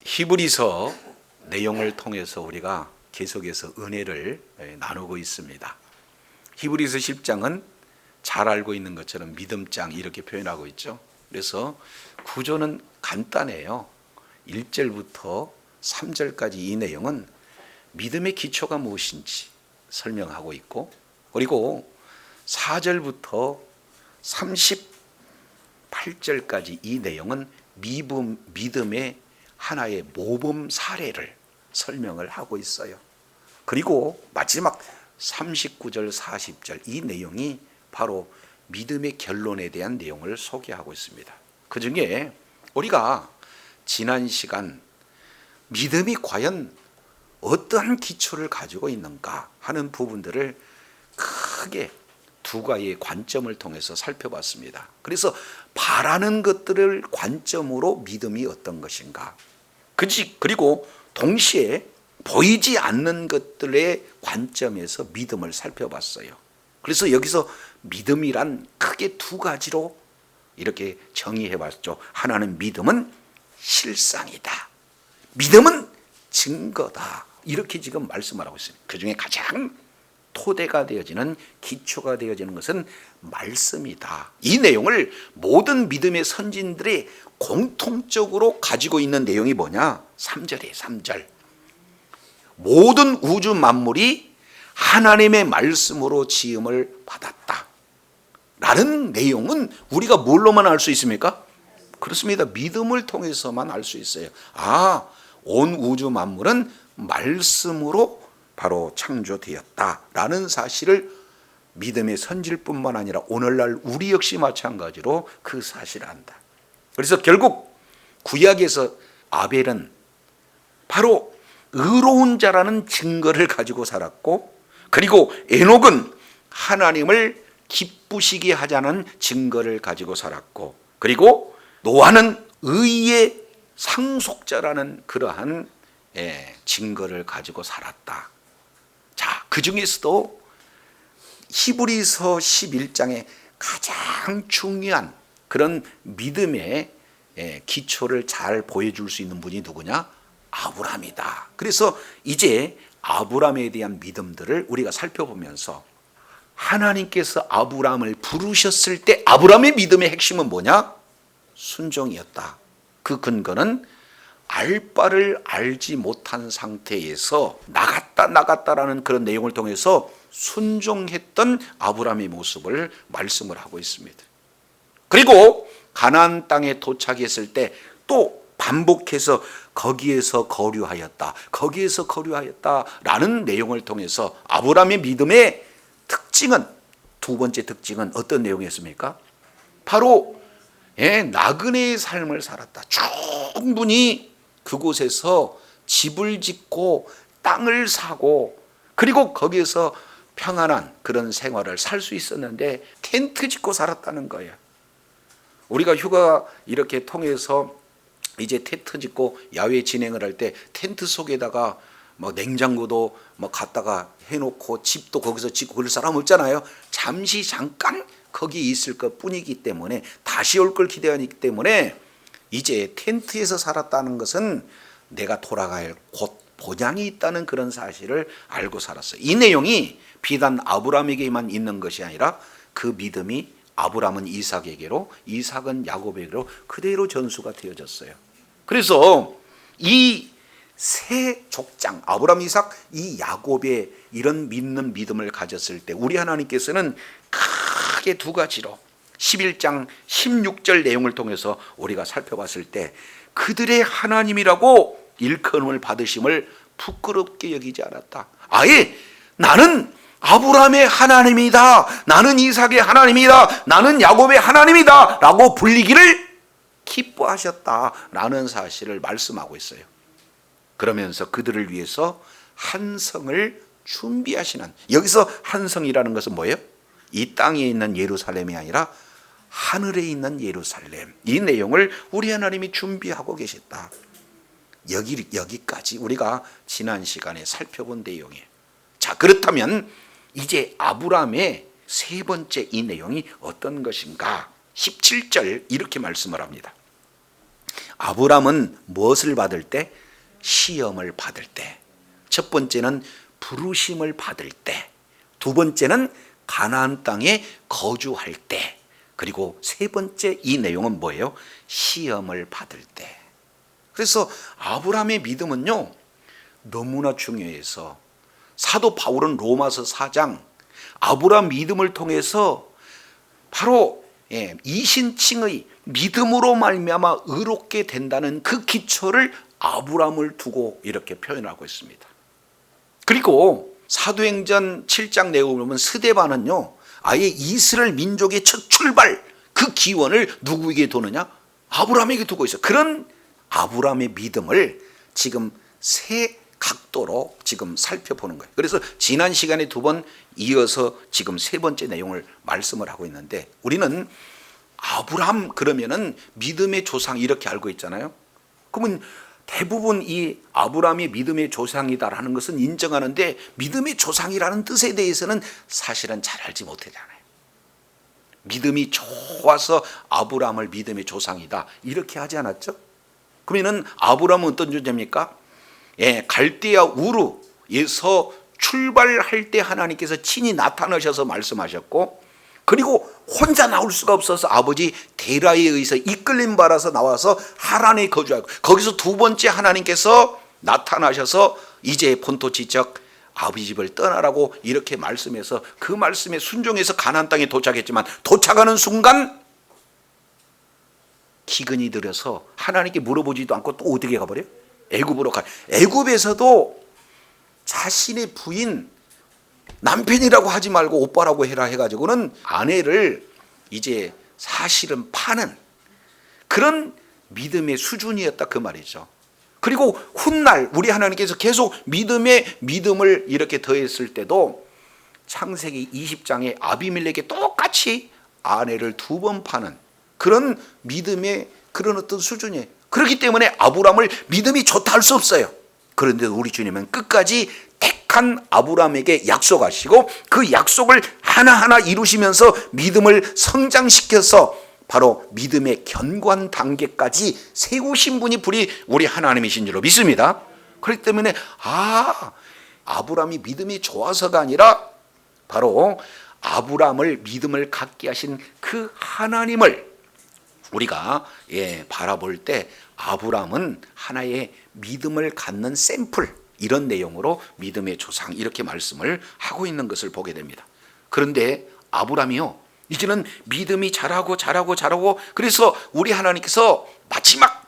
히브리서 내용을 통해서 우리가 계속해서 은혜를 나누고 있습니다. 히브리서 10장은 잘 알고 있는 것처럼 믿음장 이렇게 표현하고 있죠. 그래서 구조는 간단해요. 1절부터 3절까지 이 내용은 믿음의 기초가 무엇인지 설명하고 있고, 그리고 4절부터 38절까지 이 내용은 믿음의 하나의 모범 사례를 설명을 하고 있어요. 그리고 마지막 39절 40절 이 내용이 바로 믿음의 결론에 대한 내용을 소개하고 있습니다. 그 중에 우리가 지난 시간 믿음이 과연 어떠한 기초를 가지고 있는가 하는 부분들을 크게 두 가지의 관점을 통해서 살펴봤습니다. 그래서 바라는 것들을 관점으로 믿음이 어떤 것인가, 그리고 동시에 보이지 않는 것들의 관점에서 믿음을 살펴봤어요. 그래서 여기서 믿음이란 크게 두 가지로 이렇게 정의해봤죠. 하나는 믿음은 실상이다, 믿음은 증거다, 이렇게 지금 말씀을 하고 있습니다. 그 중에 가장 토대가 되어지는, 기초가 되어지는 것은 말씀이다. 이 내용을 모든 믿음의 선진들이 공통적으로 가지고 있는 내용이 뭐냐? 3절이에요. 3절. 모든 우주 만물이 하나님의 말씀으로 지음을 받았다 라는 내용은 우리가 뭘로만 알 수 있습니까? 그렇습니다. 믿음을 통해서만 알 수 있어요. 온 우주 만물은 말씀으로 바로 창조되었다라는 사실을 믿음의 선질뿐만 아니라 오늘날 우리 역시 마찬가지로 그 사실을 안다. 그래서 결국 구약에서 아벨은 바로 의로운 자라는 증거를 가지고 살았고, 그리고 에녹은 하나님을 기쁘시게 하자는 증거를 가지고 살았고, 그리고 노아는 의의 상속자라는 그러한 증거를 가지고 살았다. 자, 그 중에서도 히브리서 11장에 가장 중요한 그런 믿음의 기초를 잘 보여줄 수 있는 분이 누구냐? 아브라함이다. 그래서 이제 아브라함에 대한 믿음들을 우리가 살펴보면서 하나님께서 아브라함을 부르셨을 때 아브라함의 믿음의 핵심은 뭐냐? 순종이었다. 그 근거는 알 바를 알지 못한 상태에서 나갔다라는 그런 내용을 통해서 순종했던 아브라함의 모습을 말씀을 하고 있습니다. 그리고 가나안 땅에 도착했을 때 또 반복해서 거기에서 거류하였다라는 내용을 통해서 아브라함의 믿음의 특징은, 두 번째 특징은 어떤 내용이었습니까? 바로 나그네의 삶을 살았다. 충분히 그곳에서 집을 짓고 땅을 사고, 그리고 거기에서 평안한 그런 생활을 살 수 있었는데 텐트 짓고 살았다는 거예요. 우리가 휴가 이렇게 통해서 이제 텐트 짓고 야외 진행을 할 때 텐트 속에다가 냉장고도 갖다가 해놓고 집도 거기서 짓고 그럴 사람 없잖아요. 잠깐 거기 있을 것 뿐이기 때문에, 다시 올 걸 기대하기 때문에 이제 텐트에서 살았다는 것은 내가 돌아갈 곳, 본향이 있다는 그런 사실을 알고 살았어요. 이 내용이 비단 아브라함에게만 있는 것이 아니라 그 믿음이 아브라함은 이삭에게로, 이삭은 야곱에게로 그대로 전수가 되어졌어요. 그래서 이 세 족장, 아브라함, 이삭, 이 야곱의 이런 믿는 믿음을 가졌을 때 우리 하나님께서는 크게 두 가지로 11장 16절 내용을 통해서 우리가 살펴봤을 때 그들의 하나님이라고 일컬음을 받으심을 부끄럽게 여기지 않았다. 아예 나는 아브라함의 하나님이다, 나는 이삭의 하나님이다, 나는 야곱의 하나님이다 라고 불리기를 기뻐하셨다라는 사실을 말씀하고 있어요. 그러면서 그들을 위해서 한 성을 준비하시는, 여기서 한 성이라는 것은 뭐예요? 이 땅에 있는 예루살렘이 아니라 하늘에 있는 예루살렘, 이 내용을 우리 하나님이 준비하고 계셨다. 여기까지 우리가 지난 시간에 살펴본 내용이에요. 자, 그렇다면 이제 아브라함의 세 번째 이 내용이 어떤 것인가? 17절 이렇게 말씀을 합니다. 아브라함은 무엇을 받을 때? 시험을 받을 때. 첫 번째는 부르심을 받을 때, 두 번째는 가나안 땅에 거주할 때, 그리고 세 번째 이 내용은 뭐예요? 시험을 받을 때. 그래서 아브라함의 믿음은요 너무나 중요해서 사도 바울은 로마서 4장 아브라함 믿음을 통해서 바로 이신칭의 믿음으로 말미암아 의롭게 된다는 그 기초를 아브라함을 두고 이렇게 표현하고 있습니다. 그리고 사도행전 7장 내용을 보면 스데반은요 아예 이스라엘 민족의 첫 출발 그 기원을 누구에게 두느냐? 아브라함에게 두고 있어요. 그런 아브라함의 믿음을 지금 세 각도로 지금 살펴보는 거예요. 그래서 지난 시간에 두 번 이어서 지금 세 번째 내용을 말씀을 하고 있는데, 우리는 아브라함 그러면은 믿음의 조상 이렇게 알고 있잖아요. 그러면 대부분 이 아브라함이 믿음의 조상이다라는 것은 인정하는데 믿음의 조상이라는 뜻에 대해서는 사실은 잘 알지 못하잖아요. 믿음이 좋아서 아브라함을 믿음의 조상이다 이렇게 하지 않았죠? 그러면은 아브라함은 어떤 존재입니까? 갈대아 우르에서 출발할 때 하나님께서 친히 나타나셔서 말씀하셨고, 그리고 혼자 나올 수가 없어서 아버지 데라에 의해서 이끌림 받아서 나와서 하란에 거주하고, 거기서 두 번째 하나님께서 나타나셔서 이제 본토 지적 아버지 집을 떠나라고 이렇게 말씀해서 그 말씀에 순종해서 가나안 땅에 도착했지만, 도착하는 순간 기근이 들어서 하나님께 물어보지도 않고 또 어디게 가버려요? 애굽으로 가. 애굽에서도 자신의 부인, 남편이라고 하지 말고 오빠라고 해라 해가지고는 아내를 이제 사실은 파는 그런 믿음의 수준이었다 그 말이죠. 그리고 훗날 우리 하나님께서 계속 믿음을 이렇게 더했을 때도 창세기 20장에 아비멜렉에 똑같이 아내를 두 번 파는 그런 믿음의 그런 어떤 수준이에요. 그렇기 때문에 아브라함을 믿음이 좋다 할 수 없어요. 그런데 우리 주님은 끝까지 택한 아브라함에게 약속하시고 그 약속을 하나하나 이루시면서 믿음을 성장시켜서 바로 믿음의 견고한 단계까지 세우신 분이 우리 하나님이신 줄로 믿습니다. 그렇기 때문에 아브라함이 믿음이 좋아서가 아니라 바로 아브라함을 믿음을 갖게 하신 그 하나님을 우리가 바라볼 때 아브라함은 하나의 믿음을 갖는 샘플, 이런 내용으로 믿음의 조상 이렇게 말씀을 하고 있는 것을 보게 됩니다. 그런데 아브라함이요 이제는 믿음이 자라고 그래서 우리 하나님께서 마지막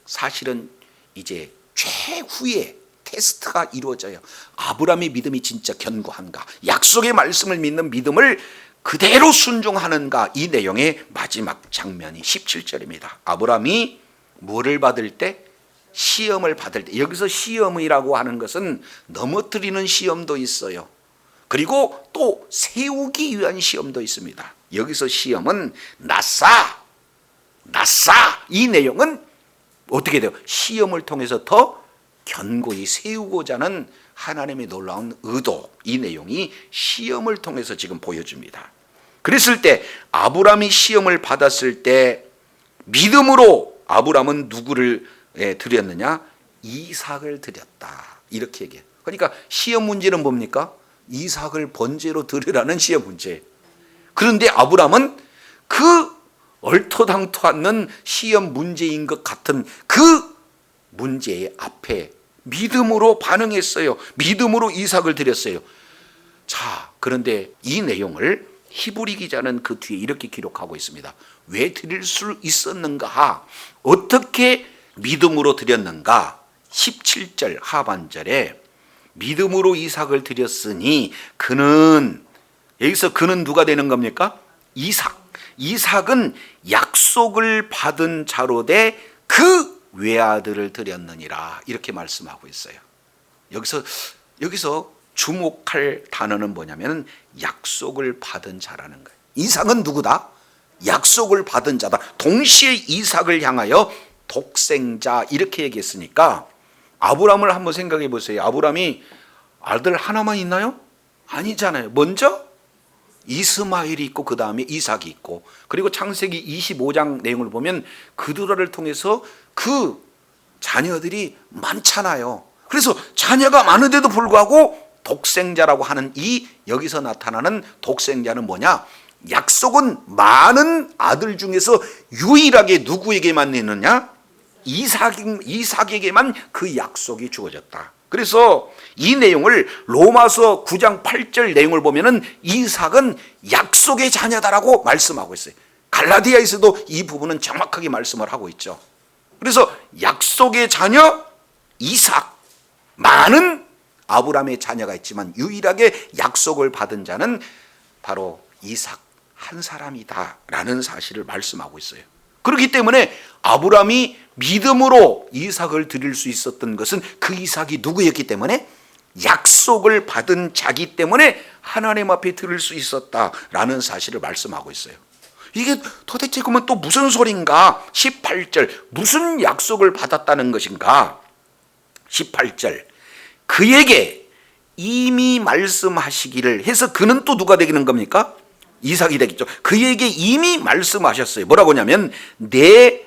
사실은 이제 최후의 테스트가 이루어져요. 아브라함의 믿음이 진짜 견고한가, 약속의 말씀을 믿는 믿음을 그대로 순종하는가, 이 내용의 마지막 장면이 17절입니다. 아브라함이 뭐를 받을 때? 시험을 받을 때. 여기서 시험이라고 하는 것은 넘어뜨리는 시험도 있어요. 그리고 또 세우기 위한 시험도 있습니다. 여기서 시험은 나사 이 내용은 어떻게 돼요? 시험을 통해서 더 견고히 세우고자 하는 하나님의 놀라운 의도, 이 내용이 시험을 통해서 지금 보여줍니다. 그랬을 때 아브라함이 시험을 받았을 때 믿음으로 아브라함은 누구를 드렸느냐? 이삭을 드렸다 이렇게 얘기해요. 그러니까 시험 문제는 뭡니까? 이삭을 번제로 드리라는 시험 문제. 그런데 아브라함은 그 얼토당토 않는 시험 문제인 것 같은 그 문제의 앞에 믿음으로 반응했어요. 믿음으로 이삭을 드렸어요. 자, 그런데 이 내용을 히브리 기자는 그 뒤에 이렇게 기록하고 있습니다. 왜 드릴 수 있었는가? 어떻게 믿음으로 드렸는가? 17절 하반절에 믿음으로 이삭을 드렸으니 그는, 여기서 그는 누가 되는 겁니까? 이삭은 약속을 받은 자로 돼 그 외아들을 드렸느니라 이렇게 말씀하고 있어요. 여기서 주목할 단어는 뭐냐면 약속을 받은 자라는 거예요. 이삭은 누구다? 약속을 받은 자다. 동시에 이삭을 향하여 독생자 이렇게 얘기했으니까 아브라함을 한번 생각해 보세요. 아브라함이 아들 하나만 있나요? 아니잖아요. 먼저 이스마엘이 있고 그 다음에 이삭이 있고, 그리고 창세기 25장 내용을 보면 그두라를 통해서 그 자녀들이 많잖아요. 그래서 자녀가 많은데도 불구하고 독생자라고 하는 이 여기서 나타나는 독생자는 뭐냐? 약속은 많은 아들 중에서 유일하게 누구에게만 있느냐? 이삭에게만 그 약속이 주어졌다. 그래서 이 내용을 로마서 9장 8절 내용을 보면은 이삭은 약속의 자녀다라고 말씀하고 있어요. 갈라디아에서도 이 부분은 정확하게 말씀을 하고 있죠. 그래서 약속의 자녀 이삭, 많은 아브라함의 자녀가 있지만 유일하게 약속을 받은 자는 바로 이삭 한 사람이다라는 사실을 말씀하고 있어요. 그렇기 때문에 아브라함이 믿음으로 이삭을 드릴 수 있었던 것은 그 이삭이 누구였기 때문에, 약속을 받은 자기 때문에 하나님 앞에 드릴 수 있었다라는 사실을 말씀하고 있어요. 이게 도대체 그러면 또 무슨 소린가? 18절 무슨 약속을 받았다는 것인가? 18절 그에게 이미 말씀하시기를 해서, 그는 또 누가 되는 겁니까? 이삭이 되겠죠. 그에게 이미 말씀하셨어요. 뭐라고 하냐면 내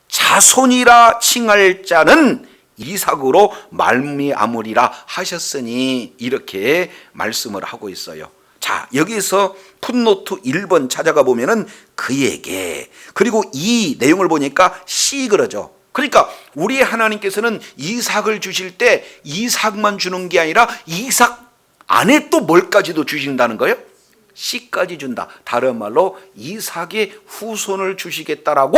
자손이라 칭할 자는 이삭으로 말미암으리라 하셨으니, 이렇게 말씀을 하고 있어요. 자, 여기서 풋노트 1번 찾아가 보면은 그에게, 그리고 이 내용을 보니까 씨 그러죠. 그러니까 우리 하나님께서는 이삭을 주실 때 이삭만 주는 게 아니라 이삭 안에 또 뭘까지도 주신다는 거예요? 씨까지 준다. 다른 말로 이삭의 후손을 주시겠다라고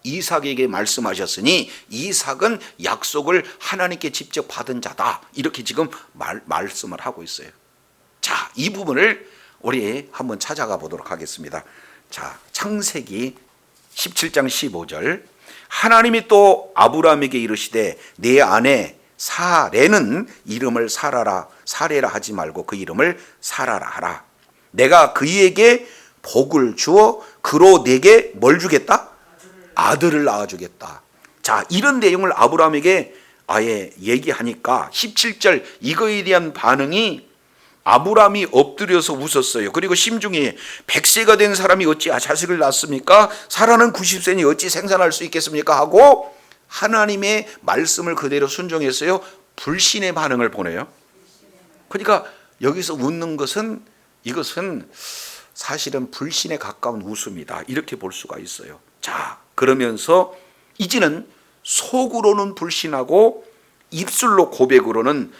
이삭에게 말씀하셨으니 이삭은 약속을 하나님께 직접 받은 자다. 이렇게 지금 말씀을 하고 있어요. 자, 이 부분을 우리 한번 찾아가 보도록 하겠습니다. 자, 창세기 17장 15절 하나님이 또 아브라함에게 이르시되 내 아내 사레는 이름을 사레라 하지 말고 그 이름을 사라라 하라. 내가 그에게 복을 주어 그로 내게 뭘 주겠다? 아들을 낳아주겠다. 자, 이런 내용을 아브라함에게 아예 얘기하니까 17절 이거에 대한 반응이, 아브라함이 엎드려서 웃었어요. 그리고 심중에 100세가 된 사람이 어찌 자식을 낳습니까? 사라는 90세니 어찌 생산할 수 있겠습니까? 하고 하나님의 말씀을 그대로 순종했어요. 불신의 반응을 보내요. 그러니까 여기서 웃는 것은, 이것은 사실은 불신에 가까운 웃음이다, 이렇게 볼 수가 있어요. 자, 그러면서 이제는 속으로는 불신하고 입술로 고백으로는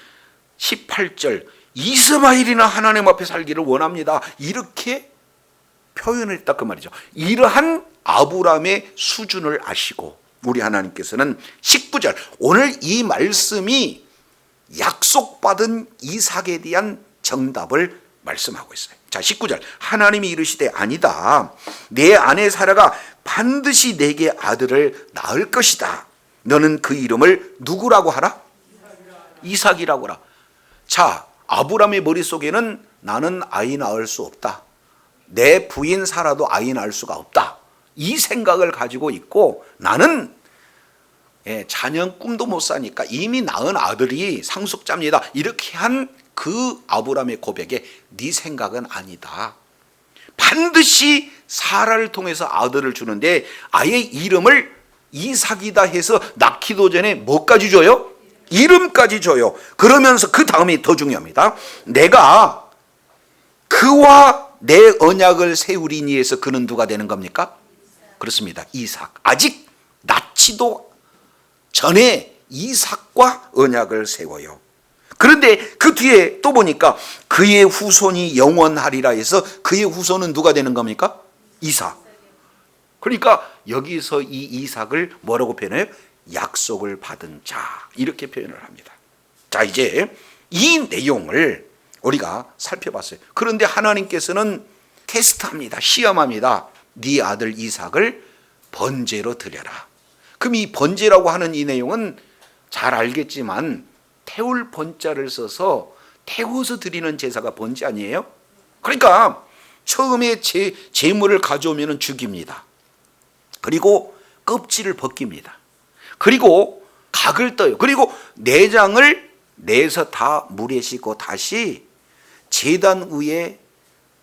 18절 이스마엘이나 하나님 앞에 살기를 원합니다, 이렇게 표현을 했다 그 말이죠. 이러한 아브라함의 수준을 아시고 우리 하나님께서는 19절 오늘 이 말씀이 약속받은 이삭에 대한 정답을 말씀하고 있어요. 자, 19절 하나님이 이르시되 아니다, 내 아내 사라가 반드시 내게 아들을 낳을 것이다. 너는 그 이름을 누구라고 하라? 이삭이라고 하라. 자, 아브라함의 머릿속에는 나는 아이 낳을 수 없다, 내 부인 사라도 아이 낳을 수가 없다, 이 생각을 가지고 있고, 나는 자녀 꿈도 못 사니까 이미 낳은 아들이 상속자입니다, 이렇게 한 그 아브라함의 고백에 네 생각은 아니다. 반드시 사라를 통해서 아들을 주는데 아예 이름을 이삭이다 해서 낳기도 전에 뭐까지 줘요? 이름까지 줘요. 그러면서 그 다음이 더 중요합니다. 내가 그와 내 언약을 세우리니 해서 그는 누가 되는 겁니까? 그렇습니다. 이삭. 아직 낳지도 전에 이삭과 언약을 세워요. 그런데 그 뒤에 또 보니까 그의 후손이 영원하리라 해서 그의 후손은 누가 되는 겁니까? 이삭. 그러니까 여기서 이 이삭을 뭐라고 표현해요? 약속을 받은 자, 이렇게 표현을 합니다. 자, 이제 이 내용을 우리가 살펴봤어요. 그런데 하나님께서는 테스트합니다. 시험합니다. 네 아들 이삭을 번제로 드려라. 그럼 이 번제라고 하는 이 내용은 잘 알겠지만 태울 번자를 써서 태워서 드리는 제사가 번제 아니에요? 그러니까 처음에 제물을 가져오면 죽입니다. 그리고 껍질을 벗깁니다. 그리고 각을 떠요. 그리고 내장을 내서 다 물에 씻고 다시 제단 위에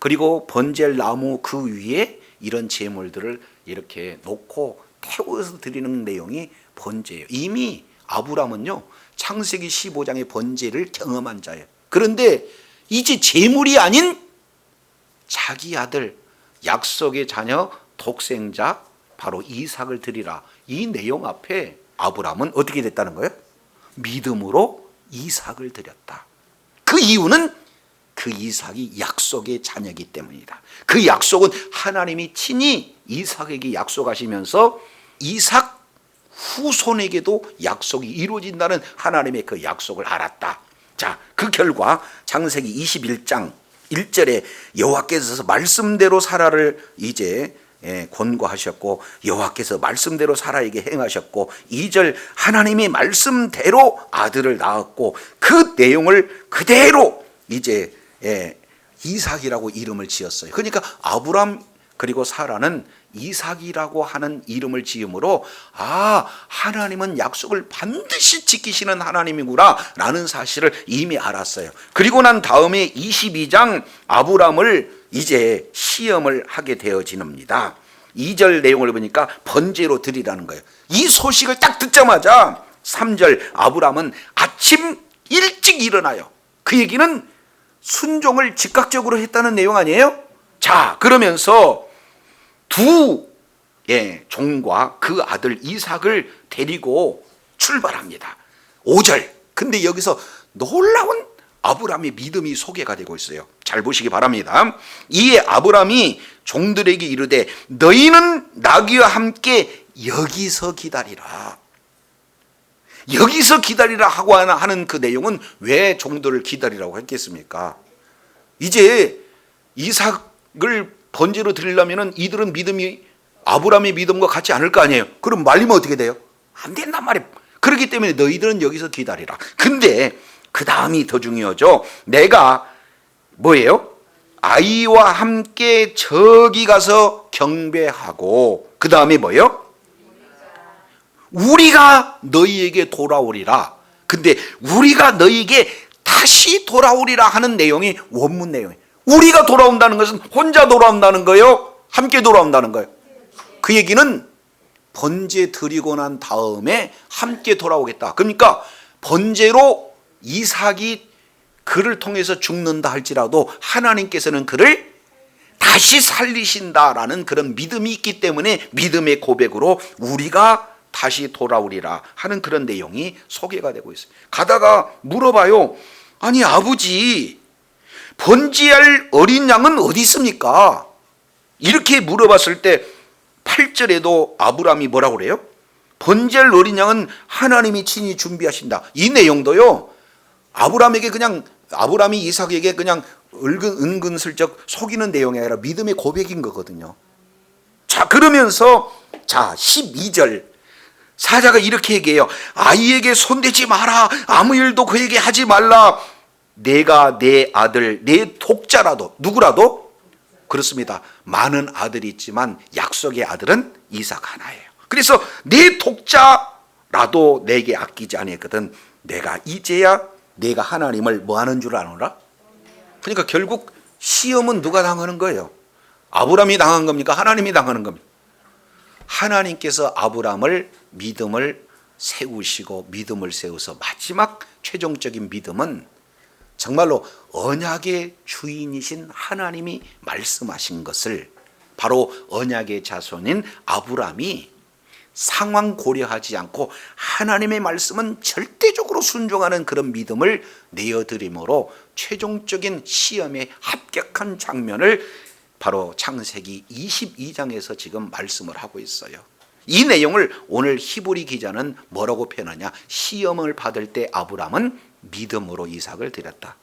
그리고 번제할 나무 그 위에 이런 제물들을 이렇게 놓고 태워서 드리는 내용이 번제예요. 이미 아브라함은요 창세기 15장의 번제를 경험한 자예요. 그런데 이제 제물이 아닌 자기 아들, 약속의 자녀, 독생자 바로 이삭을 드리라. 이 내용 앞에 아브라함은 어떻게 됐다는 거예요? 믿음으로 이삭을 드렸다. 그 이유는 그 이삭이 약속의 자녀이기 때문이다. 그 약속은 하나님이 친히 이삭에게 약속하시면서 이삭 후손에게도 약속이 이루어진다는 하나님의 그 약속을 알았다. 자, 그 결과 창세기 21장 1절에 여호와께서 말씀대로 사라를 이제 권고하셨고 여호와께서 말씀대로 사라에게 행하셨고 2절 하나님의 말씀대로 아들을 낳았고 그 내용을 그대로 이제 이삭이라고 이름을 지었어요. 그러니까 아브람 그리고 사라는 이삭이라고 하는 이름을 지음으로 하나님은 약속을 반드시 지키시는 하나님이구나 라는 사실을 이미 알았어요. 그리고 난 다음에 22장 아브람을 이제 시험을 하게 되어집니다. 2절 내용을 보니까 번제로 드리라는 거예요. 이 소식을 딱 듣자마자 3절 아브람은 아침 일찍 일어나요. 그 얘기는 순종을 즉각적으로 했다는 내용 아니에요? 자, 그러면서 두 종과 그 아들 이삭을 데리고 출발합니다. 5절. 근데 여기서 놀라운 아브람의 믿음이 소개가 되고 있어요. 잘 보시기 바랍니다. 이에 아브람이 종들에게 이르되 너희는 나귀와 함께 여기서 기다리라. 여기서 기다리라 하고 하는 그 내용은 왜 종들을 기다리라고 했겠습니까? 이제 이삭을 번제로 드리려면 이들은 믿음이 아브람의 믿음과 같지 않을 거 아니에요. 그럼 말리면 어떻게 돼요? 안 된단 말이에요. 그렇기 때문에 너희들은 여기서 기다리라. 근데 그 다음이 더 중요하죠. 내가 뭐예요? 아이와 함께 저기 가서 경배하고 그 다음에 뭐예요? 우리가 너희에게 돌아오리라. 근데 우리가 너희에게 다시 돌아오리라 하는 내용이 원문 내용이에요. 우리가 돌아온다는 것은 혼자 돌아온다는 거예요? 함께 돌아온다는 거예요? 그 얘기는 번제 드리고 난 다음에 함께 돌아오겠다. 그러니까 번제로 이삭이 그를 통해서 죽는다 할지라도 하나님께서는 그를 다시 살리신다라는 그런 믿음이 있기 때문에 믿음의 고백으로 우리가 다시 돌아오리라 하는 그런 내용이 소개가 되고 있어요. 가다가 물어봐요. 아니 아버지, 번제할 어린 양은 어디 있습니까? 이렇게 물어봤을 때 8절에도 아브람이 뭐라고 그래요? 번제할 어린 양은 하나님이 친히 준비하신다. 이 내용도요 아브람에게 그냥 아브람이 이삭에게 그냥 은근슬쩍 속이는 내용이 아니라 믿음의 고백인 거거든요. 자, 그러면서 자 12절 사자가 이렇게 얘기해요. 아이에게 손대지 마라. 아무 일도 그에게 하지 말라. 내가 내 아들, 내 독자라도 누구라도 그렇습니다. 많은 아들이 있지만 약속의 아들은 이삭 하나예요. 그래서 내 독자라도 내게 아끼지 아니했거든. 내가 이제야 내가 하나님을 뭐 하는 줄 아노라? 그러니까 결국 시험은 누가 당하는 거예요? 아브람이 당한 겁니까? 하나님이 당하는 겁니까? 하나님께서 아브람을 믿음을 세우시고 믿음을 세워서 마지막 최종적인 믿음은 정말로 언약의 주인이신 하나님이 말씀하신 것을 바로 언약의 자손인 아브람이 상황 고려하지 않고 하나님의 말씀은 절대적으로 순종하는 그런 믿음을 내어드림으로 최종적인 시험에 합격한 장면을 바로 창세기 22장에서 지금 말씀을 하고 있어요. 이 내용을 오늘 히브리 기자는 뭐라고 표현하냐? 시험을 받을 때 아브람은 믿음으로 이삭을 드렸다.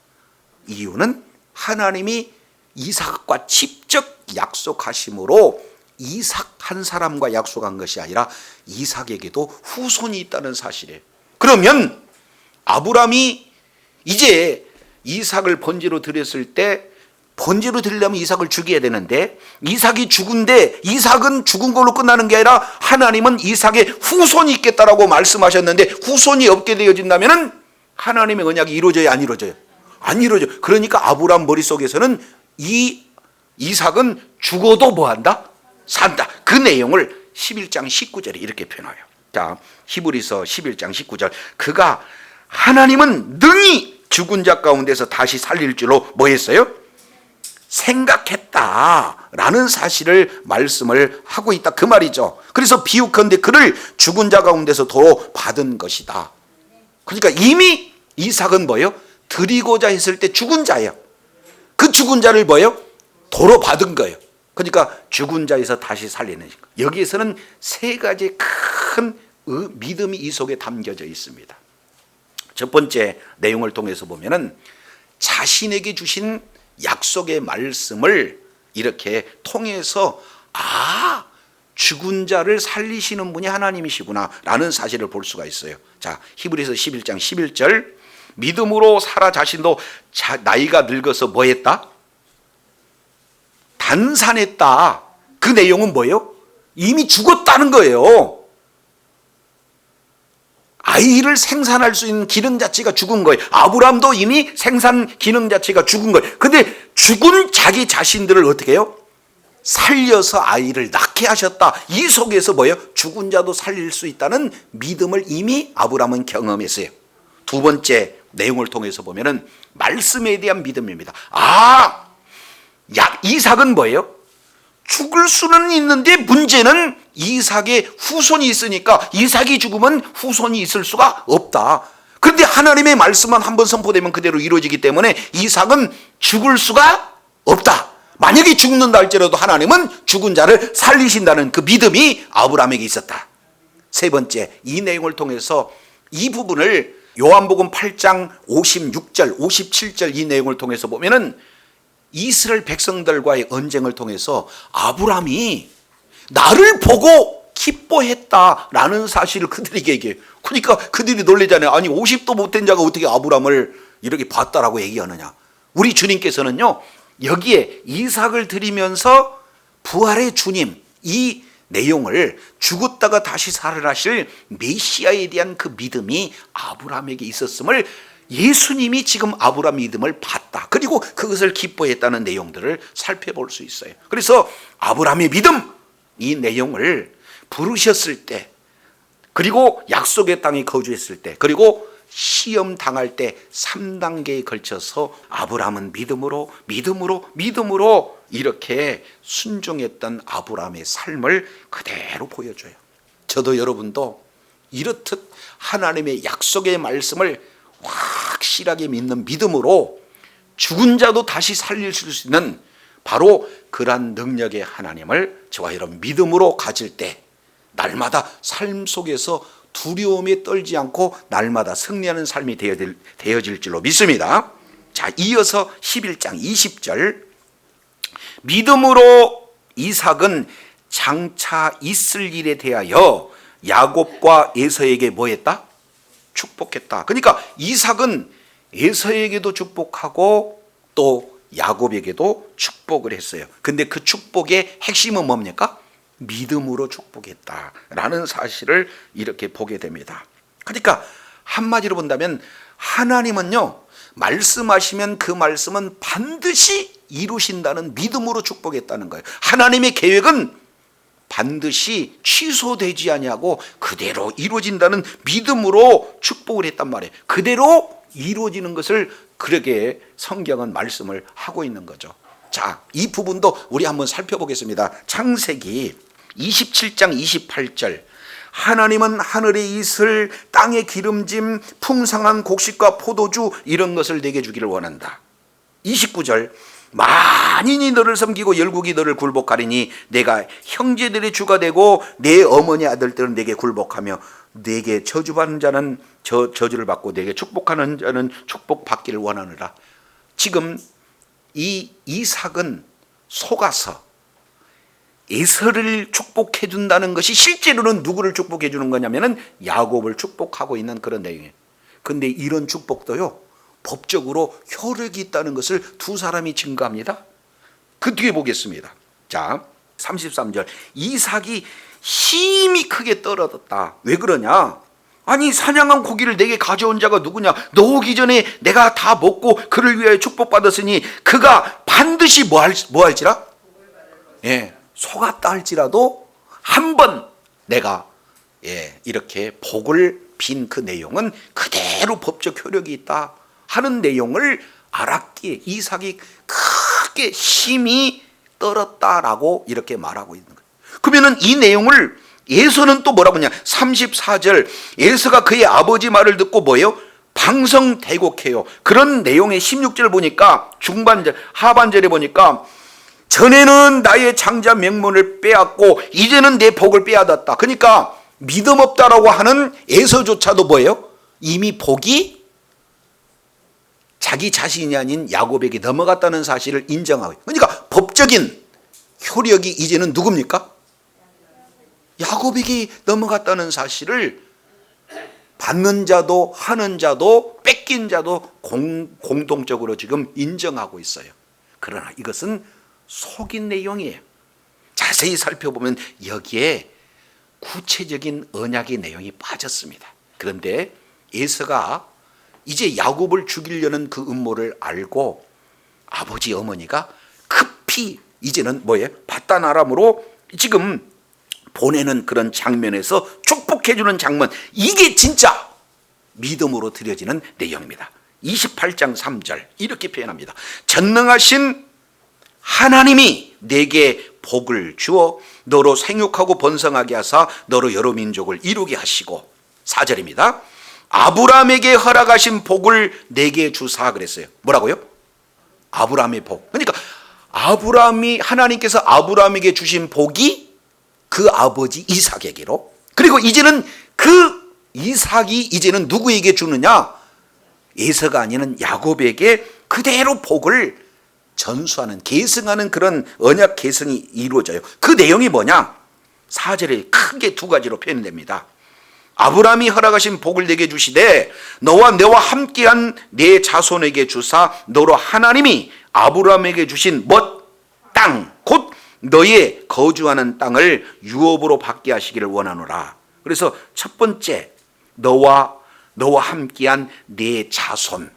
이유는 하나님이 이삭과 직접 약속하심으로 이삭 한 사람과 약속한 것이 아니라 이삭에게도 후손이 있다는 사실이에요. 그러면 아브람이 이제 이삭을 번제로 드렸을 때 번제로 드리려면 이삭을 죽여야 되는데 이삭이 죽은데 이삭은 죽은 걸로 끝나는 게 아니라 하나님은 이삭의 후손이 있겠다라고 말씀하셨는데 후손이 없게 되어진다면 하나님의 언약이 이루어져야 안 이루어져요? 안 이루어져요. 그러니까 아브람 머릿속에서는 이 이삭은 죽어도 뭐한다? 산다. 그 내용을 11장 19절에 이렇게 표현해요. 자, 히브리서 11장 19절. 그가 하나님은 능히 죽은 자 가운데서 다시 살릴 줄로 뭐 했어요? 생각했다라는 사실을 말씀을 하고 있다 그 말이죠. 그래서 비유컨대 그를 죽은 자 가운데서 도로 받은 것이다. 그러니까 이미 이삭은 뭐예요? 드리고자 했을 때 죽은 자예요. 그 죽은 자를 뭐예요? 도로 받은 거예요. 그러니까 죽은 자에서 다시 살리는 것. 여기에서는 세 가지 큰 믿음이 이 속에 담겨져 있습니다. 첫 번째 내용을 통해서 보면은 자신에게 주신 약속의 말씀을 이렇게 통해서 죽은 자를 살리시는 분이 하나님이시구나 라는 사실을 볼 수가 있어요. 자, 히브리서 11장 11절. 믿음으로 사라 자신도 나이가 늙어서 뭐 했다? 단산했다. 그 내용은 뭐예요? 이미 죽었다는 거예요. 아이를 생산할 수 있는 기능 자체가 죽은 거예요. 아브라함도 이미 생산 기능 자체가 죽은 거예요. 근데 죽은 자기 자신들을 어떻게 해요? 살려서 아이를 낳게 하셨다. 이 속에서 뭐예요? 죽은 자도 살릴 수 있다는 믿음을 이미 아브라함은 경험했어요. 두 번째 내용을 통해서 보면은 말씀에 대한 믿음입니다. 이삭은 뭐예요? 죽을 수는 있는데 문제는 이삭의 후손이 있으니까 이삭이 죽으면 후손이 있을 수가 없다. 그런데 하나님의 말씀만 한번 선포되면 그대로 이루어지기 때문에 이삭은 죽을 수가 없다. 만약에 죽는다 할지라도 하나님은 죽은 자를 살리신다는 그 믿음이 아브라함에게 있었다. 세 번째, 이 내용을 통해서 이 부분을 요한복음 8장 56절, 57절 이 내용을 통해서 보면은 이스라엘 백성들과의 언쟁을 통해서 아브라함이 나를 보고 기뻐했다라는 사실을 그들에게 얘기해요. 그러니까 그들이 놀래잖아요. 아니 50도 못된 자가 어떻게 아브라함을 이렇게 봤다라고 얘기하느냐. 우리 주님께서는요 여기에 이삭을 드리면서 부활의 주님 이 내용을 죽었다가 다시 살아나실 메시아에 대한 그 믿음이 아브라함에게 있었음을 예수님이 지금 아브라함 믿음을 봤다. 그리고 그것을 기뻐했다는 내용들을 살펴볼 수 있어요. 그래서 아브라함의 믿음 이 내용을 부르셨을 때 그리고 약속의 땅에 거주했을 때 그리고 시험 당할 때 3단계에 걸쳐서 아브라함은 믿음으로 이렇게 순종했던 아브라함의 삶을 그대로 보여줘요. 저도 여러분도 이렇듯 하나님의 약속의 말씀을 확실하게 믿는 믿음으로 죽은 자도 다시 살릴 수 있는 바로 그러한 능력의 하나님을 저와 여러분 믿음으로 가질 때 날마다 삶 속에서 두려움에 떨지 않고 날마다 승리하는 삶이 되어질 줄로 믿습니다. 자, 이어서 11장 20절. 믿음으로 이삭은 장차 있을 일에 대하여 야곱과 에서에게 뭐 했다? 축복했다. 그러니까 이삭은 에서에게도 축복하고 또 야곱에게도 축복을 했어요. 근데 그 축복의 핵심은 뭡니까? 믿음으로 축복했다라는 사실을 이렇게 보게 됩니다. 그러니까 한마디로 본다면 하나님은요 말씀하시면 그 말씀은 반드시 이루신다는 믿음으로 축복했다는 거예요. 하나님의 계획은 반드시 취소되지 아니하고 그대로 이루어진다는 믿음으로 축복을 했단 말이에요. 그대로 이루어지는 것을 그렇게 성경은 말씀을 하고 있는 거죠. 자, 이 부분도 우리 한번 살펴보겠습니다. 창세기 27장 28절. 하나님은 하늘의 이슬, 땅의 기름짐, 풍성한 곡식과 포도주 이런 것을 내게 주기를 원한다. 29절. 만인이 너를 섬기고 열국이 너를 굴복하리니 내가 형제들의 주가 되고 내 어머니 아들들은 내게 굴복하며 내게 저주받는 자는 저주를 받고 내게 축복하는 자는 축복받기를 원하느라. 지금 이 이삭은 속아서 에서를 축복해 준다는 것이 실제로는 누구를 축복해 주는 거냐면은 야곱을 축복하고 있는 그런 내용이에요. 근데 이런 축복도요 법적으로 효력이 있다는 것을 두 사람이 증거합니다. 그 뒤에 보겠습니다. 자, 33절. 이삭이 힘이 크게 떨어졌다. 왜 그러냐? 아니 사냥한 고기를 내게 가져온 자가 누구냐? 너 오기 전에 내가 다 먹고 그를 위하여 축복받았으니 그가 반드시 뭐 할지라? 속았다 할지라도 한 번 내가 이렇게 복을 빈 그 내용은 그대로 법적 효력이 있다 하는 내용을 알았기에 이삭이 크게 심히 떨었다라고 이렇게 말하고 있는 거예요. 그러면은 이 내용을 에서는 또 뭐라고 하냐? 34절 에서가 그의 아버지 말을 듣고 뭐예요? 방성대곡해요. 그런 내용의 16절 보니까 중반절 하반절에 보니까 전에는 나의 장자 명문을 빼앗고 이제는 내 복을 빼앗았다. 그러니까 믿음 없다라고 하는 에서조차도 뭐예요? 이미 복이 자기 자신이 아닌 야곱에게 넘어갔다는 사실을 인정하고, 그러니까 법적인 효력이 이제는 누굽니까? 야곱에게 넘어갔다는 사실을 받는 자도 하는 자도 뺏긴 자도 공동적으로 지금 인정하고 있어요. 그러나 이것은 속인 내용이에요. 자세히 살펴보면 여기에 구체적인 언약의 내용이 빠졌습니다. 그런데 에서가 이제 야곱을 죽이려는 그 음모를 알고 아버지 어머니가 급히 이제는 뭐예요? 바단 아람으로 지금 보내는 그런 장면에서 축복해주는 장면, 이게 진짜 믿음으로 드려지는 내용입니다. 28장 3절 이렇게 표현합니다. 전능하신 하나님이 내게 복을 주어 너로 생육하고 번성하게 하사 너로 여러 민족을 이루게 하시고, 4절입니다. 아브라함에게 허락하신 복을 내게 주사 그랬어요. 뭐라고요? 아브라함의 복. 그러니까 하나님께서 아브라함에게 주신 복이 그 아버지 이삭에게로, 그리고 이제는 그 이삭이 이제는 누구에게 주느냐? 에서가 아니는 야곱에게 그대로 복을 전수하는, 계승하는 그런 언약 계승이 이루어져요. 그 내용이 뭐냐? 4절에 크게 두 가지로 표현됩니다. 아브라함이 허락하신 복을 내게 주시되 너와 함께한 내 자손에게 주사 너로 하나님이 아브라함에게 주신 땅, 곧 너의 거주하는 땅을 유업으로 받게 하시기를 원하노라. 그래서 첫 번째 너와 함께한 내 자손,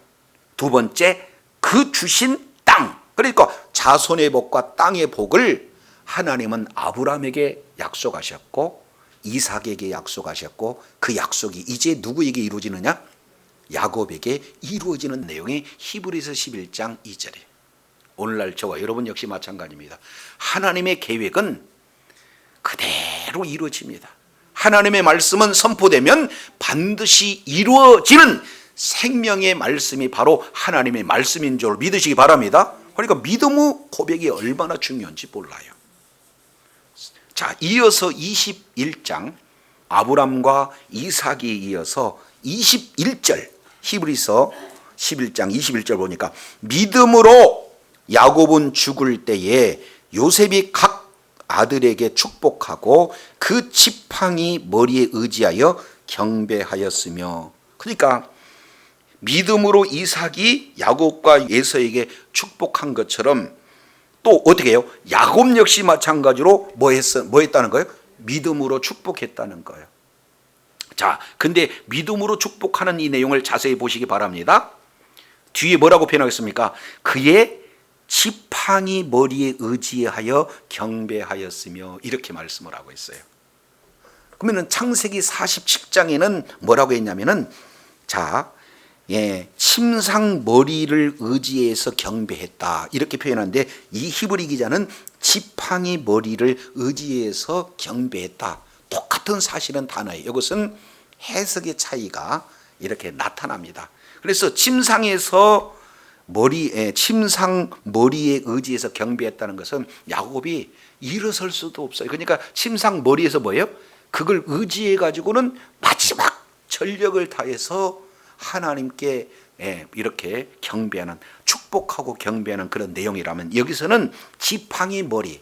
두 번째 그 주신 땅, 그러니까 자손의 복과 땅의 복을 하나님은 아브라함에게 약속하셨고 이삭에게 약속하셨고, 그 약속이 이제 누구에게 이루어지느냐? 야곱에게 이루어지는 내용이 히브리서 11장 2절이에요. 오늘날 저와 여러분 역시 마찬가지입니다. 하나님의 계획은 그대로 이루어집니다. 하나님의 말씀은 선포되면 반드시 이루어지는 생명의 말씀이 바로 하나님의 말씀인 줄 믿으시기 바랍니다. 그러니까 믿음의 고백이 얼마나 중요한지 몰라요. 자, 이어서 21장 아브람과 이삭이 이어서 21절 히브리서 11장 21절 보니까 믿음으로 야곱은 죽을 때에 요셉이 각 아들에게 축복하고 그 지팡이 머리에 의지하여 경배하였으며, 그러니까 믿음으로 이삭이 야곱과 에서에게 축복한 것처럼 또 어떻게 해요? 야곱 역시 마찬가지로 뭐 했다는 거예요? 믿음으로 축복했다는 거예요. 자, 근데 믿음으로 축복하는 이 내용을 자세히 보시기 바랍니다. 뒤에 뭐라고 표현하겠습니까? 그의 지팡이 머리에 의지하여 경배하였으며, 이렇게 말씀을 하고 있어요. 그러면 창세기 47장에는 뭐라고 했냐면은, 자, 침상 머리를 의지해서 경배했다 이렇게 표현하는데, 이 히브리 기자는 지팡이 머리를 의지해서 경배했다, 똑같은 사실은 단어예요. 이것은 해석의 차이가 이렇게 나타납니다. 그래서 침상 머리에 의지해서 경배했다는 것은 야곱이 일어설 수도 없어요. 그러니까 침상 머리에서 뭐예요? 그걸 의지해 가지고는 마지막 전력을 다해서 하나님께 이렇게 경배하는, 축복하고 경배하는 그런 내용이라면, 여기서는 지팡이 머리,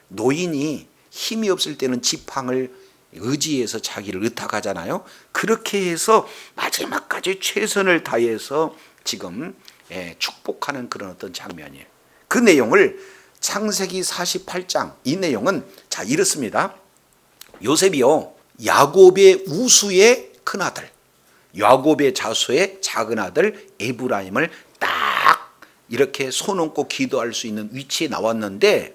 노인이 힘이 없을 때는 지팡을 의지해서 자기를 의탁하잖아요. 그렇게 해서 마지막까지 최선을 다해서 지금 축복하는 그런 어떤 장면이에요. 그 내용을 창세기 48장, 이 내용은 자 이렇습니다. 요셉이요, 야곱의 우수의 큰아들, 야곱의 자수의 작은 아들 에브라임을 딱 이렇게 손 얹고 기도할 수 있는 위치에 나왔는데,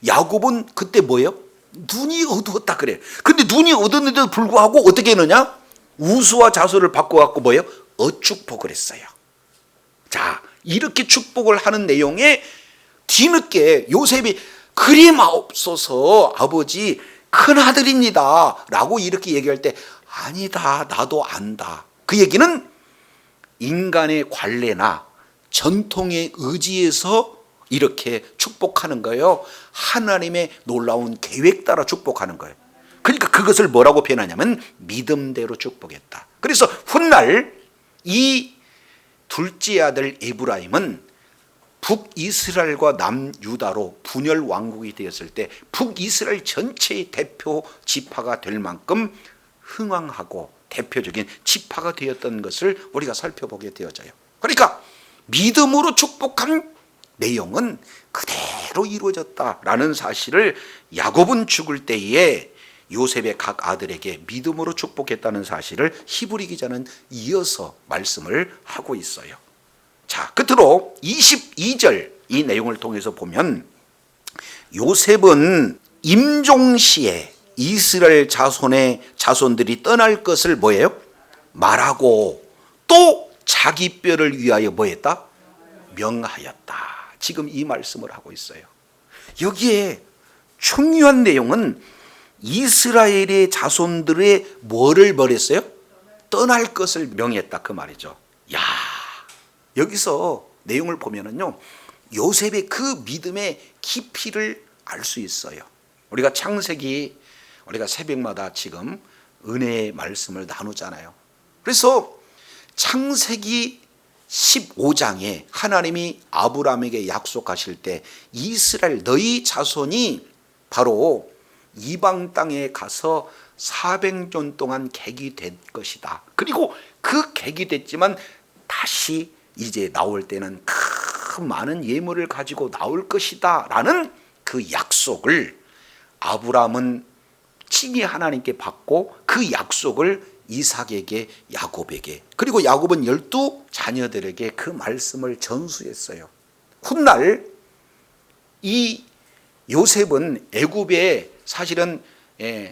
야곱은 그때 뭐예요? 눈이 어두웠다 그래. 근데 눈이 어두웠는데도 불구하고 어떻게 했느냐? 우수와 자소를 바꿔갖고 뭐예요? 어축복을 했어요. 자, 이렇게 축복을 하는 내용에 뒤늦게 요셉이 그리 마옵소서 아버지 큰아들입니다 라고 이렇게 얘기할 때 아니다 나도 안다. 그 얘기는 인간의 관례나 전통의 의지에서 이렇게 축복하는 거예요. 하나님의 놀라운 계획 따라 축복하는 거예요. 그러니까 그것을 뭐라고 표현하냐면 믿음대로 축복했다. 그래서 훗날 이 둘째 아들 에브라임은 북이스라엘과 남유다로 분열 왕국이 되었을 때 북이스라엘 전체의 대표 지파가 될 만큼 흥왕하고 대표적인 지파가 되었던 것을 우리가 살펴보게 되어져요. 그러니까 믿음으로 축복한 내용은 그대로 이루어졌다라는 사실을 야곱은 죽을 때에 요셉의 각 아들에게 믿음으로 축복했다는 사실을 히브리 기자는 이어서 말씀을 하고 있어요. 자, 끝으로 22절 이 내용을 통해서 보면 요셉은 임종시에 이스라엘 자손들이 떠날 것을 뭐예요? 말하고 또 자기 뼈를 위하여 뭐했다? 명하였다. 지금 이 말씀을 하고 있어요. 여기에 중요한 내용은 이스라엘의 자손들의 뭐를 버렸어요? 떠날 것을 명했다 그 말이죠. 야, 여기서 내용을 보면은요 요셉의 그 믿음의 깊이를 알 수 있어요. 우리가 창세기 우리가 새벽마다 지금 은혜의 말씀을 나누잖아요. 그래서 창세기 15장에 하나님이 아브라함에게 약속하실 때 이스라엘 너희 자손이 바로 이방 땅에 가서 400년 동안 객이 될 것이다. 그리고 그 객이 됐지만 다시 이제 나올 때는 큰 많은 예물을 가지고 나올 것이다 라는 그 약속을 아브라함은 친히 하나님께 받고 그 약속을 이삭에게 야곱에게 그리고 야곱은 12자녀들에게 그 말씀을 전수했어요. 훗날 이 요셉은 애굽에 사실은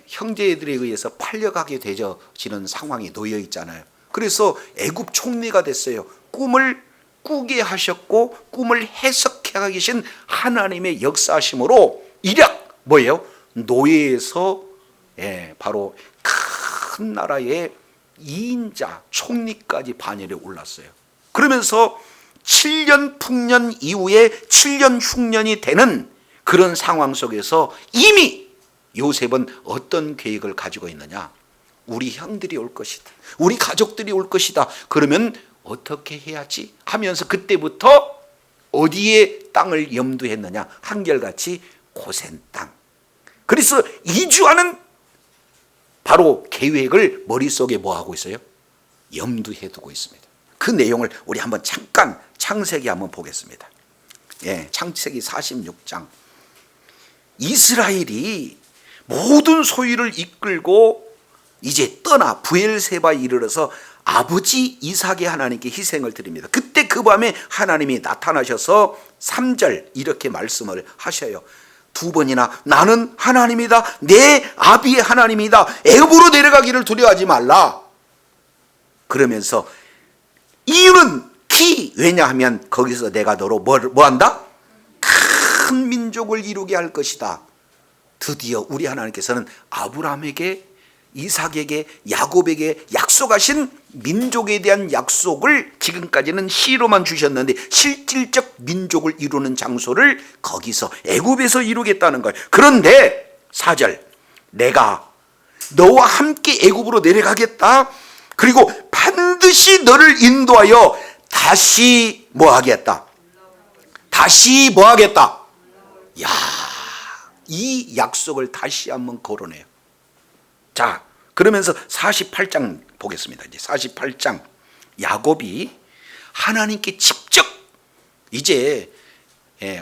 형제들에 의해서 팔려가게 되어지는 상황에 놓여 있잖아요. 그래서 애굽 총리가 됐어요. 꿈을 꾸게 하셨고 꿈을 해석해 계신 하나님의 역사하심으로 일약 뭐예요? 노예에서 바로 큰 나라의 2인자 총리까지 반열에 올랐어요. 그러면서 7년 풍년 이후에 7년 흉년이 되는 그런 상황 속에서 이미 요셉은 어떤 계획을 가지고 있느냐? 우리 형들이 올 것이다. 우리 가족들이 올 것이다. 그러면 어떻게 해야지? 하면서 그때부터 어디에 땅을 염두했느냐? 한결같이 고센 땅. 그래서 이주하는 바로 계획을 머릿속에 뭐 하고 있어요? 염두해 두고 있습니다. 그 내용을 우리 한번 잠깐 창세기 한번 보겠습니다. 창세기 46장. 이스라엘이 모든 소유를 이끌고 이제 떠나 부엘세바에 이르러서 아버지 이삭의 하나님께 희생을 드립니다. 그때 그 밤에 하나님이 나타나셔서 3절 이렇게 말씀을 하셔요. 2번이나 나는 하나님이다. 내 아비의 하나님이다. 애굽으로 내려가기를 두려워하지 말라. 그러면서 이유는 왜냐하면 거기서 내가 너로 뭐 한다? 큰 민족을 이루게 할 것이다. 드디어 우리 하나님께서는 아브라함에게 이삭에게 야곱에게 약속하신 민족에 대한 약속을 지금까지는 시로만 주셨는데 실질적 민족을 이루는 장소를 거기서 애굽에서 이루겠다는 거예요. 그런데 4절 내가 너와 함께 애굽으로 내려가겠다. 그리고 반드시 너를 인도하여 다시 뭐 하겠다? 다시 뭐 하겠다? 야, 이 약속을 다시 한번 거론해요. 자, 그러면서 48장 보겠습니다. 이제 48장 야곱이 하나님께 직접 이제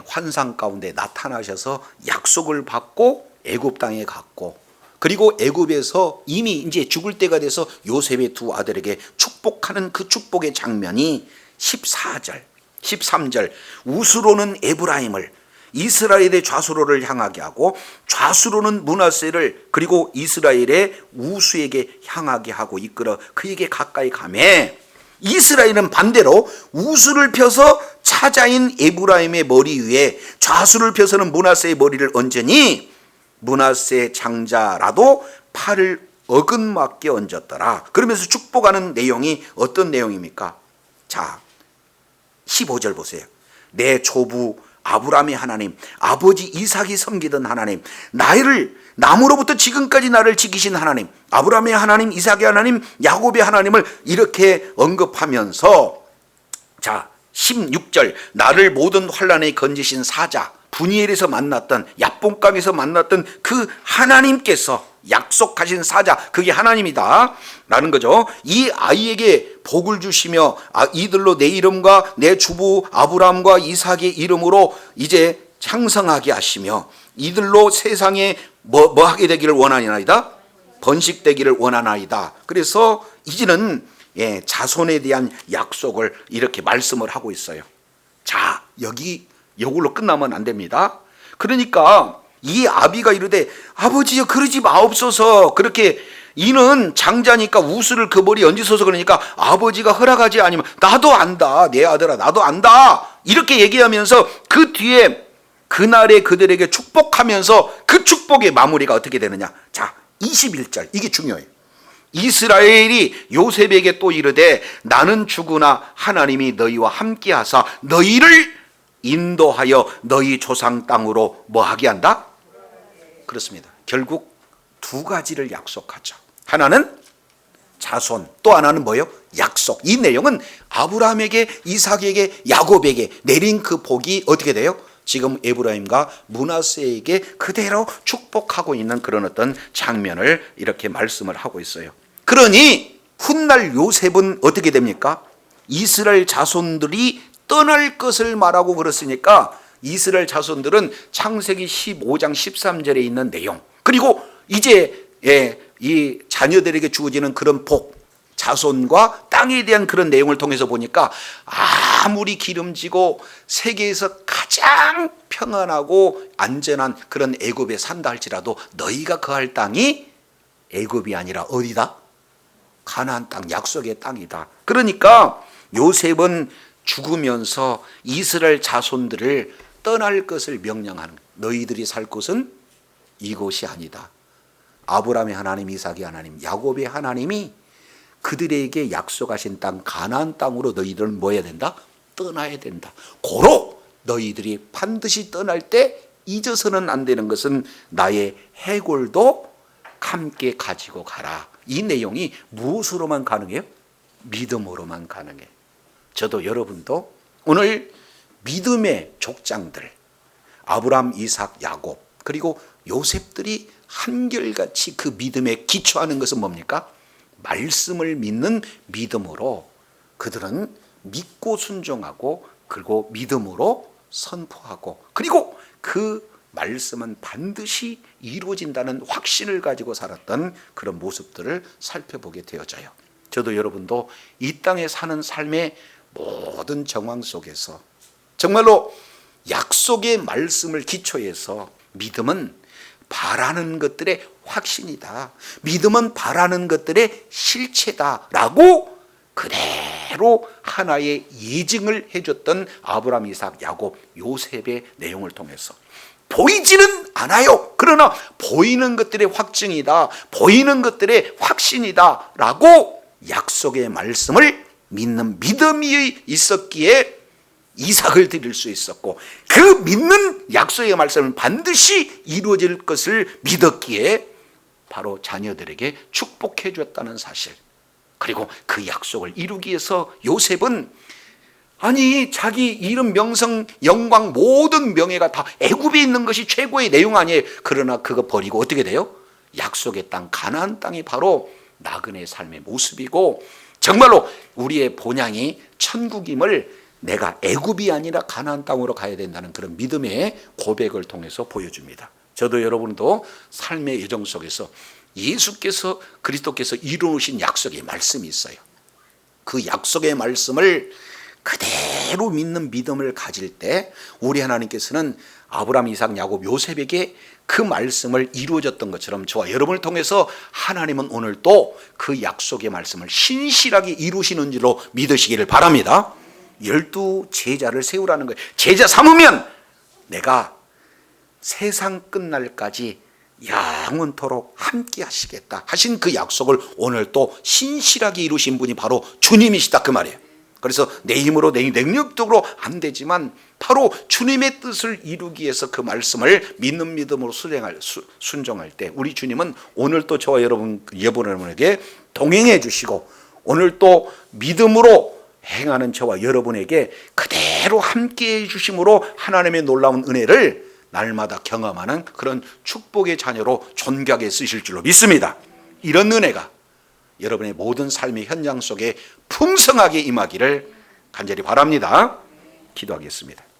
환상 가운데 나타나셔서 약속을 받고 애굽 땅에 갔고 그리고 애굽에서 이미 이제 죽을 때가 돼서 요셉의 2 아들에게 축복하는 그 축복의 장면이 14절, 13절 우스로는 에브라임을 이스라엘의 좌수로를 향하게 하고 좌수로는 므낫세를 그리고 이스라엘의 우수에게 향하게 하고 이끌어 그에게 가까이 가매 이스라엘은 반대로 우수를 펴서 차자인 에브라임의 머리 위에 좌수를 펴서는 므낫세의 머리를 얹으니 므낫세 장자라도 팔을 어긋맞게 얹었더라. 그러면서 축복하는 내용이 어떤 내용입니까? 자, 15절 보세요. 내 조부 아브라함의 하나님, 아버지 이삭이 섬기던 하나님, 나를 나무로부터 지금까지 나를 지키신 하나님, 아브라함의 하나님, 이삭의 하나님, 야곱의 하나님을 이렇게 언급하면서 자 16절 나를 모든 환난에 건지신 사자, 분이엘에서 만났던 야뽕강에서 만났던 그 하나님께서 약속하신 사자, 그게 하나님이다 라는 거죠. 이 아이에게 복을 주시며 이들로 내 이름과 내 주부 아브라함과 이삭의 이름으로 이제 창성하게 하시며 이들로 세상에 뭐 하게 되기를 원하나이다, 번식되기를 원하나이다. 그래서 이제는 자손에 대한 약속을 이렇게 말씀을 하고 있어요. 자, 여기 이걸로 끝나면 안 됩니다. 그러니까 이 아비가 이르되 아버지여 그러지 마옵소서. 그렇게 이는 장자니까 우수를 그 머리에 얹으소서. 그러니까 아버지가 허락하지 아니면 나도 안다, 내 아들아 나도 안다, 이렇게 얘기하면서 그 뒤에 그날에 그들에게 축복하면서 그 축복의 마무리가 어떻게 되느냐. 자 21절, 이게 중요해요. 이스라엘이 요셉에게 또 이르되 나는 죽으나 하나님이 너희와 함께 하사 너희를 인도하여 너희 조상 땅으로 뭐 하게 한다? 그렇습니다. 결국 두 가지를 약속하죠. 하나는 자손, 또 하나는 뭐예요? 약속. 이 내용은 아브라함에게, 이삭에게, 야곱에게 내린 그 복이 어떻게 돼요? 지금 에브라임과 므낫세에게 그대로 축복하고 있는 그런 어떤 장면을 이렇게 말씀을 하고 있어요. 그러니 훗날 요셉은 어떻게 됩니까? 이스라엘 자손들이 떠날 것을 말하고 그랬으니까 이스라엘 자손들은 창세기 15장 13절에 있는 내용, 그리고 이제 이 자녀들에게 주어지는 그런 복, 자손과 땅에 대한 그런 내용을 통해서 보니까 아무리 기름지고 세계에서 가장 평안하고 안전한 그런 애굽에 산다 할지라도 너희가 거할 땅이 애굽이 아니라 어디다? 가나안 땅, 약속의 땅이다. 그러니까 요셉은 죽으면서 이스라엘 자손들을 떠날 것을 명령하는, 너희들이 살 곳은 이곳이 아니다. 아브라함의 하나님, 이삭의 하나님, 야곱의 하나님이 그들에게 약속하신 땅 가나안 땅으로 너희들은 뭐 해야 된다? 떠나야 된다. 고로 너희들이 반드시 떠날 때 잊어서는 안 되는 것은 나의 해골도 함께 가지고 가라. 이 내용이 무엇으로만 가능해요? 믿음으로만 가능해요. 저도 여러분도 오늘 믿음의 족장들 아브라함, 이삭, 야곱 그리고 요셉들이 한결같이 그 믿음에 기초하는 것은 뭡니까? 말씀을 믿는 믿음으로 그들은 믿고 순종하고 그리고 믿음으로 선포하고 그리고 그 말씀은 반드시 이루어진다는 확신을 가지고 살았던 그런 모습들을 살펴보게 되어져요. 저도 여러분도 이 땅에 사는 삶의 모든 정황 속에서 정말로 약속의 말씀을 기초해서 믿음은 바라는 것들의 확신이다, 믿음은 바라는 것들의 실체다라고 그대로 하나의 예증을 해줬던 아브라함, 이삭, 야곱, 요셉의 내용을 통해서 보이지는 않아요. 그러나 보이는 것들의 확증이다, 보이는 것들의 확신이다 라고 약속의 말씀을 믿는 믿음이 있었기에 이삭을 드릴 수 있었고 그 믿는 약속의 말씀은 반드시 이루어질 것을 믿었기에 바로 자녀들에게 축복해 줬다는 사실, 그리고 그 약속을 이루기 위해서 요셉은 아니 자기 이름, 명성, 영광 모든 명예가 다 애굽에 있는 것이 최고의 내용 아니에요. 그러나 그거 버리고 어떻게 돼요? 약속의 땅 가나안 땅이 바로 나그네의 삶의 모습이고 정말로 우리의 본향이 천국임을 내가 애굽이 아니라 가나안 땅으로 가야 된다는 그런 믿음의 고백을 통해서 보여줍니다. 저도 여러분도 삶의 여정 속에서 예수께서 그리스도께서 이루신 약속의 말씀이 있어요. 그 약속의 말씀을 그대로 믿는 믿음을 가질 때 우리 하나님께서는 아브라함, 이삭, 야곱, 요셉에게 그 말씀을 이루어졌던 것처럼 저와 여러분을 통해서 하나님은 오늘 또 그 약속의 말씀을 신실하게 이루시는 줄로 믿으시기를 바랍니다. 12 제자를 세우라는 거예요. 제자 삼으면 내가 세상 끝날까지 영원토록 함께 하시겠다 하신 그 약속을 오늘 또 신실하게 이루신 분이 바로 주님이시다 그 말이에요. 그래서 내 힘으로 내 능력적으로 안 되지만 바로 주님의 뜻을 이루기 위해서 그 말씀을 믿는 믿음으로 순종할 때 우리 주님은 오늘 또 저와 여러분에게 동행해 주시고 오늘 또 믿음으로 행하는 저와 여러분에게 그대로 함께해 주심으로 하나님의 놀라운 은혜를 날마다 경험하는 그런 축복의 자녀로 존귀하게 쓰실 줄로 믿습니다. 이런 은혜가 여러분의 모든 삶의 현장 속에 풍성하게 임하기를 간절히 바랍니다. 기도하겠습니다.